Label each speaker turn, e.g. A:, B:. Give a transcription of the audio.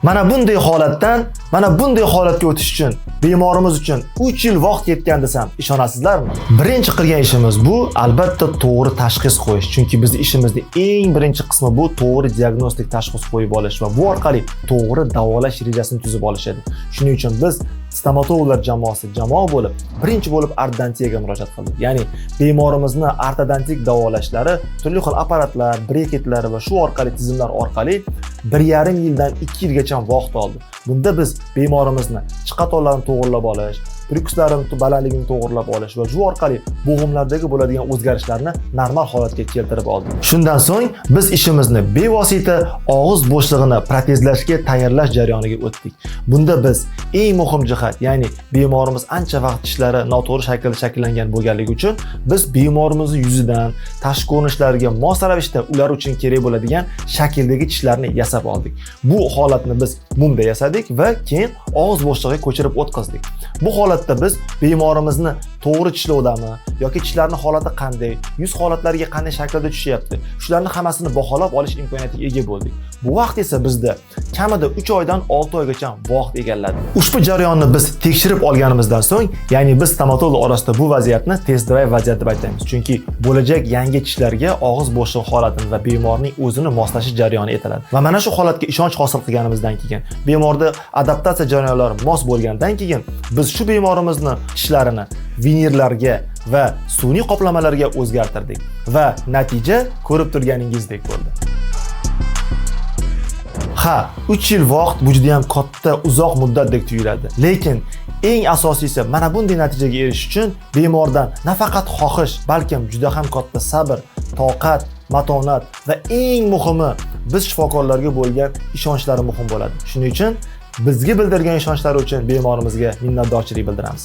A: Mana bunday holatga o'tish uchun bemorimiz uchun 3 yil vaqt ketgan desam ishonasizlarmi? Birinchi qilgan ishimiz bu albatta to'g'ri tashxis qo'yish. Chunki bizning ishimizning eng birinchi qismi bu to'g'ri diagnostik tashxis qo'yib olish va bu orqali to'g'ri davolash rejasini tuzib olish edi. Shuning uchun biz stomatologlar jamoa bo'lib, birinchi bo'lib ortodontiyaga murojaat qildik. Ya'ni bemorimizni ortodontik davolashlari turli xil apparatlar, breketlar va shu orqali tizimlar orqali 1,5 yildan 2 yilgacha vaqt oldi. Bunda biz bemorimizni chiqatolarni to'g'rilab olish, prikuslarini balandligini to'g'rilab olish va shu orqali bo'g'imlardagi bo'ladigan o'zgarishlarni normal holatga keltirib oldik. Shundan so'ng biz ishimizni bevosita og'iz bo'shlig'ini protezlashga tayyorlash jarayoniga o'tdik. Bunda biz eng muhim jihat, ya'ni bemorimiz ancha vaqt tishlari noto'g'ri shaklda shakllangan bo'lganligi uchun biz bemorimizning yuzidan tashqi ko'rinishlariga mos ravishda ular uchun kerak bo'ladigan shakldagi tishlarni yasab oldik. Bu holatni biz mumda yasadik va keyin og'iz bo'shlig'iga ko'chirib o'tkazdik. Bu holatda biz bemorimizni to'g'ri tishlovdami yoki tishlarning holati qanday, yuz holatlariga qanday shaklda tushyapti, shularni hammasini baholab olish imkoniyatiga ega bo'ldik. Bu vaqt esa bizda kamida 3 oydan 6 oygacha vaqt egalladi. Ushbu jarayonni biz tekshirib olganimizdan so'ng, ya'ni biz stomatolog orasida bu vaziyatni test drive vaziyat deb aytamiz. Chunki bo'lajak yangi tishlarga og'iz bo'shlig'i holatini va bemorning o'zini moslashish jarayoni etiladi. Va mana shu holatga ishonch hosil qilganimizdan keyin, bemorda adaptatsiya jarayonlari mos bo'lgandan keyin biz shu bemorimizni tishlarini vinirlarga va sun'iy qoplamalarga o'zgartirdik va natija ko'rib turganingizdek bo'ldi. Ha, 3 yil vaqt bu juda ham katta, uzoq muddatdek tuyuladi. Lekin eng asosiysi mana bunday natijaga erishish uchun bemordan nafaqat xohish, balkim juda ham katta sabr, toqat, matonat va eng muhimi biz shifokorlarga bo'lgan ishonchlari muhim bo'ladi. Shuning uchun bizga bildirgan ishonchlari uchun bemorimizga minnatdorchilik bildiramiz.